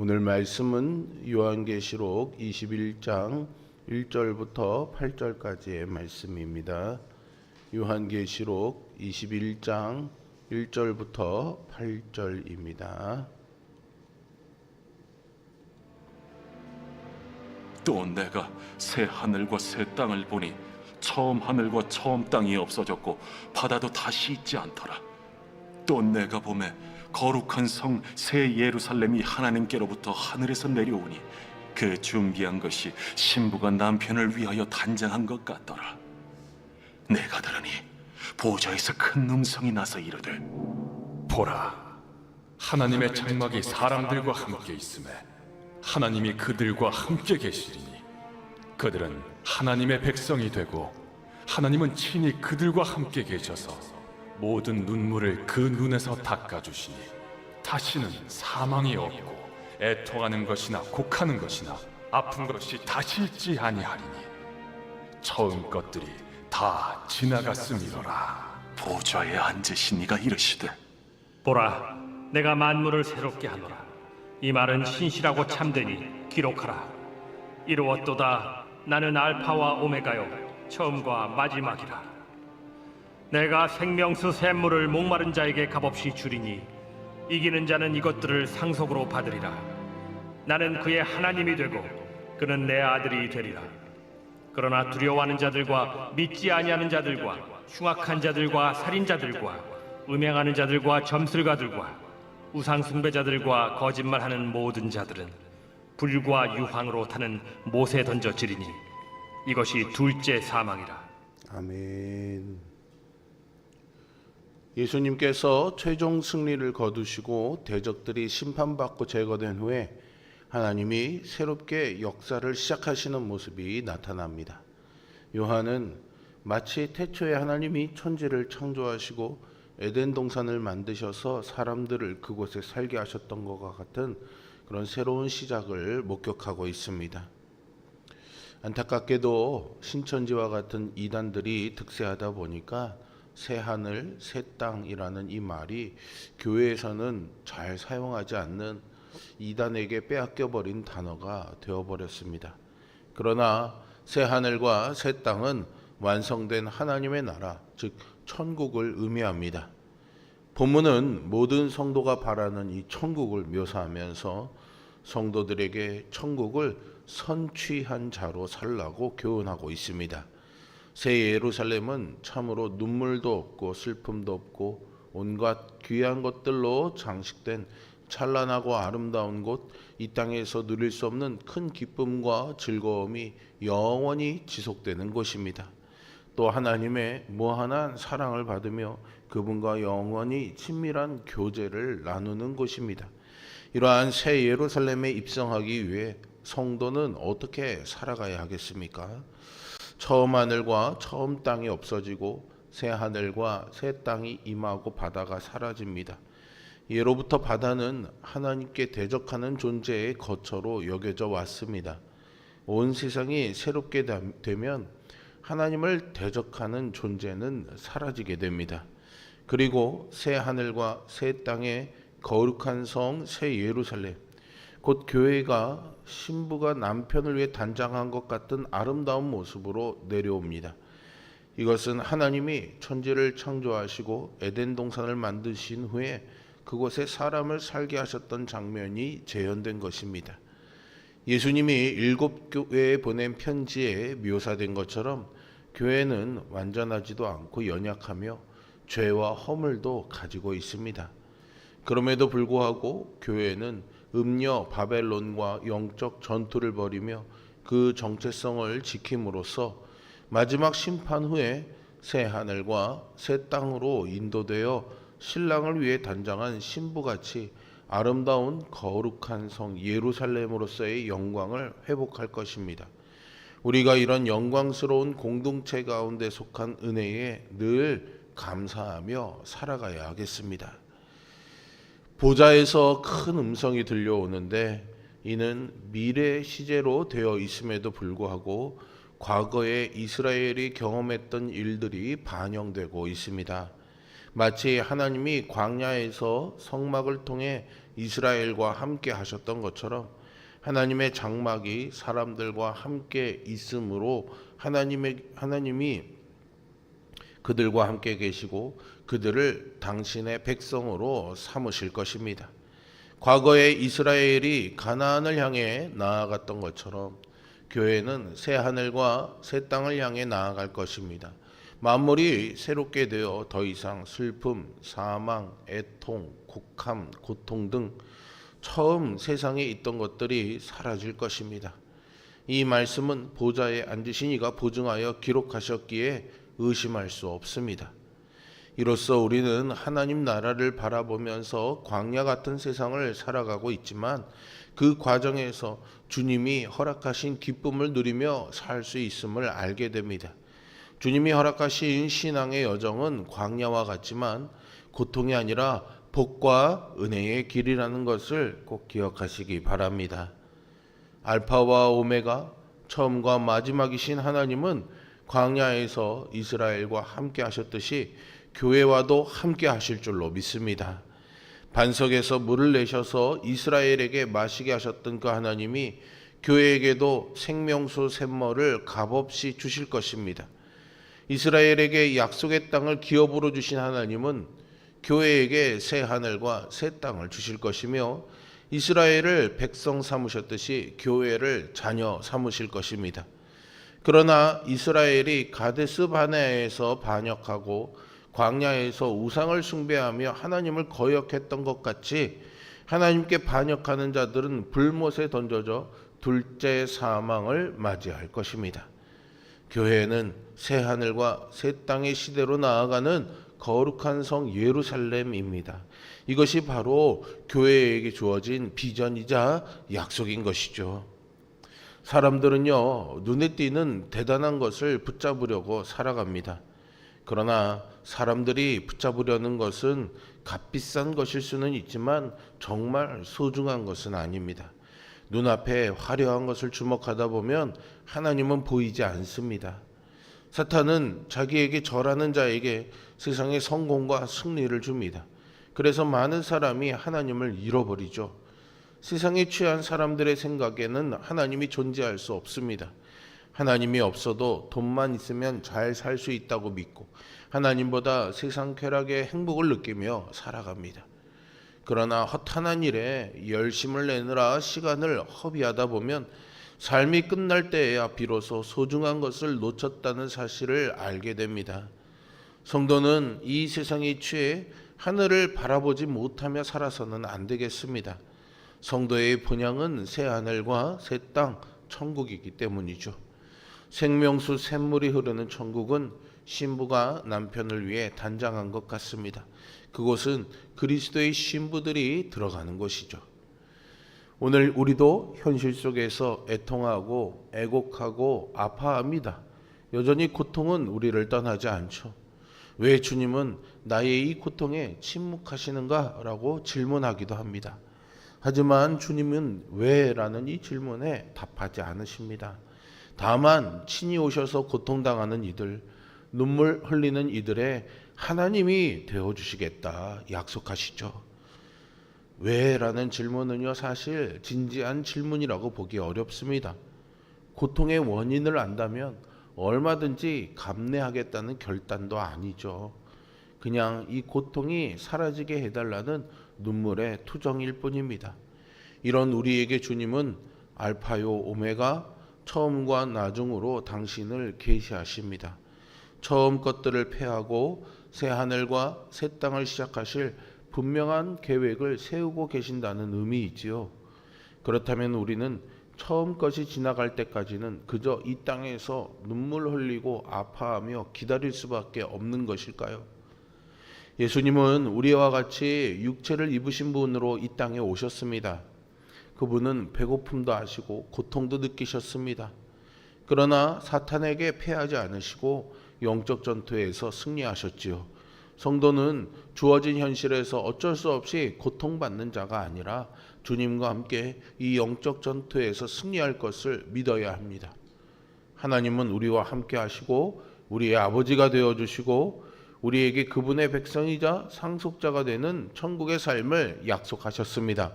오늘 말씀은 요한계시록 21장 1절부터 8절까지의 말씀입니다. 요한계시록 21장 1절부터 8절입니다. 또 내가 새 하늘과 새 땅을 보니 처음 하늘과 처음 땅이 없어졌고 바다도 다시 있지 않더라. 또 내가 보매 거룩한 성 새 예루살렘이 하나님께로부터 하늘에서 내려오니 그 준비한 것이 신부가 남편을 위하여 단장한 것 같더라. 내가 들으니 보좌에서 큰 음성이 나서 이르되, 보라, 하나님의 장막이 사람들과 함께 있음에 하나님이 그들과 함께 계시리니 그들은 하나님의 백성이 되고 하나님은 친히 그들과 함께 계셔서 모든 눈물을 그 눈에서 닦아주시니 다시는 사망이 없고 애통하는 것이나 곡하는 것이나 아픈 것이 다시 있지 아니하리니 처음 것들이 다 지나갔음이로라. 보좌에 앉으신 이가 이르시되, 보라, 내가 만물을 새롭게 하노라. 이 말은 신실하고 참되니 기록하라. 이루었도다. 나는 알파와 오메가요 처음과 마지막이라. 내가 생명수 샘물을 목마른 자에게 값없이 주리니 이기는 자는 이것들을 상속으로 받으리라. 나는 그의 하나님이 되고 그는 내 아들이 되리라. 그러나 두려워하는 자들과 믿지 아니하는 자들과 흉악한 자들과 살인자들과 음행하는 자들과 점술가들과 우상 숭배자들과 거짓말하는 모든 자들은 불과 유황으로 타는 못에 던져지리니 이것이 둘째 사망이라. 아멘. 예수님께서 최종 승리를 거두시고 대적들이 심판받고 제거된 후에 하나님이 새롭게 역사를 시작하시는 모습이 나타납니다. 요한은 마치 태초에 하나님이 천지를 창조하시고 에덴 동산을 만드셔서 사람들을 그곳에 살게 하셨던 것과 같은 그런 새로운 시작을 목격하고 있습니다. 안타깝게도 신천지와 같은 이단들이 득세하다 보니까 새 하늘, 새 땅이라는 이 말이 교회에서는 잘 사용하지 않는 이단에게 빼앗겨버린 단어가 되어버렸습니다. 그러나 새 하늘과 새 땅은 완성된 하나님의 나라, 즉 천국을 의미합니다. 본문은 모든 성도가 바라는 이 천국을 묘사하면서 성도들에게 천국을 선취한 자로 살라고 교훈하고 있습니다. 새 예루살렘은 참으로 눈물도 없고 슬픔도 없고 온갖 귀한 것들로 장식된 찬란하고 아름다운 곳, 이 땅에서 누릴 수 없는 큰 기쁨과 즐거움이 영원히 지속되는 곳입니다. 또 하나님의 무한한 사랑을 받으며 그분과 영원히 친밀한 교제를 나누는 곳입니다. 이러한 새 예루살렘에 입성하기 위해 성도는 어떻게 살아가야 하겠습니까? 처음 하늘과 처음 땅이 없어지고 새 하늘과 새 땅이 임하고 바다가 사라집니다. 예로부터 바다는 하나님께 대적하는 존재의 거처로 여겨져 왔습니다. 온 세상이 새롭게 되면 하나님을 대적하는 존재는 사라지게 됩니다. 그리고 새 하늘과 새 땅의 거룩한 성 새 예루살렘, 곧 교회가 신부가 남편을 위해 단장한 것 같은 아름다운 모습으로 내려옵니다. 이것은 하나님이 천지를 창조하시고 에덴 동산을 만드신 후에 그곳에 사람을 살게 하셨던 장면이 재현된 것입니다. 예수님이 7교회에 보낸 편지에 묘사된 것처럼 교회는 완전하지도 않고 연약하며 죄와 허물도 가지고 있습니다. 그럼에도 불구하고 교회는 음녀 바벨론과 영적 전투를 벌이며 그 정체성을 지킴으로써 마지막 심판 후에 새 하늘과 새 땅으로 인도되어 신랑을 위해 단장한 신부같이 아름다운 거룩한 성 예루살렘으로서의 영광을 회복할 것입니다. 우리가 이런 영광스러운 공동체 가운데 속한 은혜에 늘 감사하며 살아가야 하겠습니다. 보좌에서 큰 음성이 들려오는데 이는 미래 시제로 되어 있음에도 불구하고 과거에 이스라엘이 경험했던 일들이 반영되고 있습니다. 마치 하나님이 광야에서 성막을 통해 이스라엘과 함께 하셨던 것처럼 하나님의 장막이 사람들과 함께 있으므로 하나님이 그들과 함께 계시고 그들을 당신의 백성으로 삼으실 것입니다. 과거에 이스라엘이 가나안을 향해 나아갔던 것처럼 교회는 새 하늘과 새 땅을 향해 나아갈 것입니다. 만물이 새롭게 되어 더 이상 슬픔, 사망, 애통, 곡함, 고통 등 처음 세상에 있던 것들이 사라질 것입니다. 이 말씀은 보좌에 앉으신 이가 보증하여 기록하셨기에 의심할 수 없습니다. 이로써 우리는 하나님 나라를 바라보면서 광야 같은 세상을 살아가고 있지만 그 과정에서 주님이 허락하신 기쁨을 누리며 살 수 있음을 알게 됩니다. 주님이 허락하신 신앙의 여정은 광야와 같지만 고통이 아니라 복과 은혜의 길이라는 것을 꼭 기억하시기 바랍니다. 알파와 오메가, 처음과 마지막이신 하나님은 광야에서 이스라엘과 함께 하셨듯이 교회와도 함께 하실 줄로 믿습니다. 반석에서 물을 내셔서 이스라엘에게 마시게 하셨던 그 하나님이 교회에게도 생명수 샘물을 값없이 주실 것입니다. 이스라엘에게 약속의 땅을 기업으로 주신 하나님은 교회에게 새 하늘과 새 땅을 주실 것이며 이스라엘을 백성 삼으셨듯이 교회를 자녀 삼으실 것입니다. 그러나 이스라엘이 가데스 바네아에서 반역하고 광야에서 우상을 숭배하며 하나님을 거역했던 것 같이 하나님께 반역하는 자들은 불못에 던져져 둘째 사망을 맞이할 것입니다. 교회는 새 하늘과 새 땅의 시대로 나아가는 거룩한 성 예루살렘입니다. 이것이 바로 교회에게 주어진 비전이자 약속인 것이죠. 사람들은요, 눈에 띄는 대단한 것을 붙잡으려고 살아갑니다. 그러나 사람들이 붙잡으려는 것은 값비싼 것일 수는 있지만 정말 소중한 것은 아닙니다. 눈앞에 화려한 것을 주목하다 보면 하나님은 보이지 않습니다. 사탄은 자기에게 절하는 자에게 세상의 성공과 승리를 줍니다. 그래서 많은 사람이 하나님을 잃어버리죠. 세상에 취한 사람들의 생각에는 하나님이 존재할 수 없습니다. 하나님이 없어도 돈만 있으면 잘 살 수 있다고 믿고 하나님보다 세상 쾌락의 행복을 느끼며 살아갑니다. 그러나 허탄한 일에 열심을 내느라 시간을 허비하다 보면 삶이 끝날 때에야 비로소 소중한 것을 놓쳤다는 사실을 알게 됩니다. 성도는 이 세상에 취해 하늘을 바라보지 못하며 살아서는 안 되겠습니다. 성도의 본향은 새 하늘과 새 땅, 천국이기 때문이죠. 생명수 샘물이 흐르는 천국은 신부가 남편을 위해 단장한 것 같습니다. 그곳은 그리스도의 신부들이 들어가는 곳이죠. 오늘 우리도 현실 속에서 애통하고 애곡하고 아파합니다. 여전히 고통은 우리를 떠나지 않죠. 왜 주님은 나의 이 고통에 침묵하시는가? 라고 질문하기도 합니다. 하지만 주님은 왜? 라는 이 질문에 답하지 않으십니다. 다만 친히 오셔서 고통당하는 이들, 눈물 흘리는 이들의 하나님이 되어주시겠다 약속하시죠. 왜? 라는 질문은요, 사실 진지한 질문이라고 보기 어렵습니다. 고통의 원인을 안다면 얼마든지 감내하겠다는 결단도 아니죠. 그냥 이 고통이 사라지게 해달라는 눈물의 투정일 뿐입니다. 이런 우리에게 주님은 알파요 오메가, 처음과 나중으로 당신을 계시하십니다. 처음 것들을 폐하고 새 하늘과 새 땅을 시작하실 분명한 계획을 세우고 계신다는 의미이지요. 그렇다면 우리는 처음 것이 지나갈 때까지는 그저 이 땅에서 눈물 흘리고 아파하며 기다릴 수밖에 없는 것일까요? 예수님은 우리와 같이 육체를 입으신 분으로 이 땅에 오셨습니다. 그분은 배고픔도 아시고 고통도 느끼셨습니다. 그러나 사탄에게 패하지 않으시고 영적 전투에서 승리하셨지요. 성도는 주어진 현실에서 어쩔 수 없이 고통받는 자가 아니라 주님과 함께 이 영적 전투에서 승리할 것을 믿어야 합니다. 하나님은 우리와 함께 하시고 우리의 아버지가 되어주시고 우리에게 그분의 백성이자 상속자가 되는 천국의 삶을 약속하셨습니다.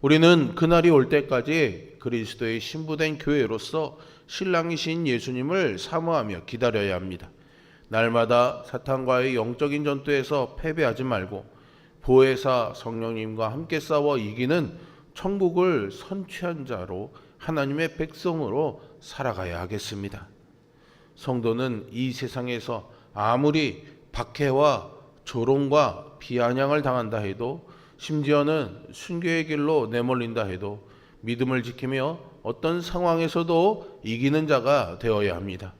우리는 그날이 올 때까지 그리스도의 신부된 교회로서 신랑이신 예수님을 사모하며 기다려야 합니다. 날마다 사탄과의 영적인 전투에서 패배하지 말고 보혜사 성령님과 함께 싸워 이기는 천국을 선취한 자로 하나님의 백성으로 살아가야 하겠습니다. 성도는 이 세상에서 아무리 박해와 조롱과 비아냥을 당한다 해도, 심지어는 순교의 길로 내몰린다 해도 믿음을 지키며 어떤 상황에서도 이기는 자가 되어야 합니다.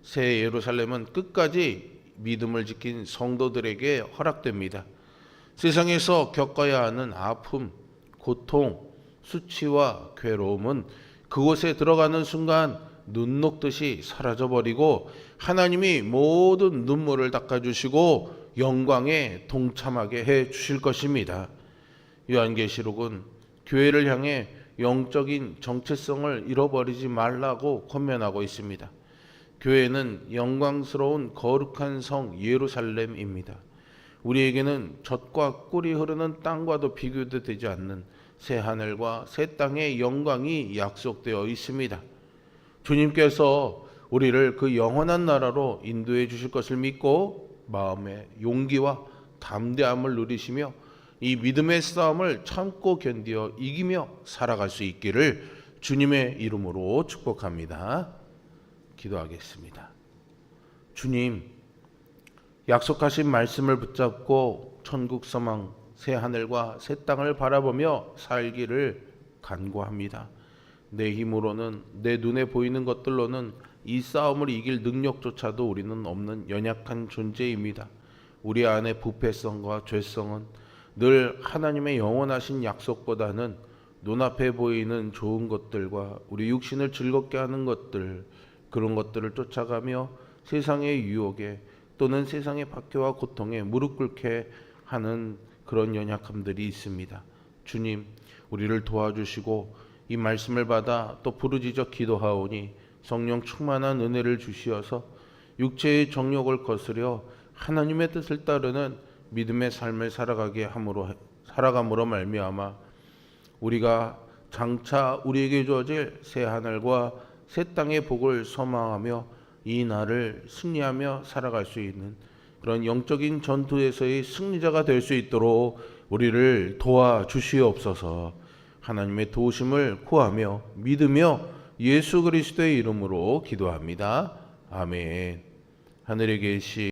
새 예루살렘은 끝까지 믿음을 지킨 성도들에게 허락됩니다. 세상에서 겪어야 하는 아픔, 고통, 수치와 괴로움은 그곳에 들어가는 순간 눈 녹듯이 사라져버리고 하나님이 모든 눈물을 닦아주시고 영광에 동참하게 해 주실 것입니다. 요한계시록은 교회를 향해 영적인 정체성을 잃어버리지 말라고 권면하고 있습니다. 교회는 영광스러운 거룩한 성 예루살렘입니다. 우리에게는 젖과 꿀이 흐르는 땅과도 비교도 되지 않는 새 하늘과 새 땅의 영광이 약속되어 있습니다. 주님께서 우리를 그 영원한 나라로 인도해 주실 것을 믿고 마음의 용기와 담대함을 누리시며 이 믿음의 싸움을 참고 견디어 이기며 살아갈 수 있기를 주님의 이름으로 축복합니다. 기도하겠습니다. 주님, 약속하신 말씀을 붙잡고 천국 소망 새 하늘과 새 땅을 바라보며 살기를 간구합니다. 내 힘으로는, 내 눈에 보이는 것들로는 이 싸움을 이길 능력조차도 우리는 없는 연약한 존재입니다. 우리 안의 부패성과 죄성은 늘 하나님의 영원하신 약속보다는 눈앞에 보이는 좋은 것들과 우리 육신을 즐겁게 하는 것들, 그런 것들을 쫓아가며 세상의 유혹에 또는 세상의 박해와 고통에 무릎 꿇게 하는 그런 연약함들이 있습니다. 주님, 우리를 도와주시고 이 말씀을 받아 또 부르짖어 기도하오니 성령 충만한 은혜를 주시어서 육체의 정욕을 거스려 하나님의 뜻을 따르는 믿음의 삶을 살아감으로 말미암아 우리가 장차 우리에게 주어질 새 하늘과 새 땅의 복을 소망하며 이 날을 승리하며 살아갈 수 있는 그런 영적인 전투에서의 승리자가 될 수 있도록 우리를 도와주시옵소서. 하나님의 도우심을 구하며 믿으며 예수 그리스도의 이름으로 기도합니다. 아멘. 하늘에 계신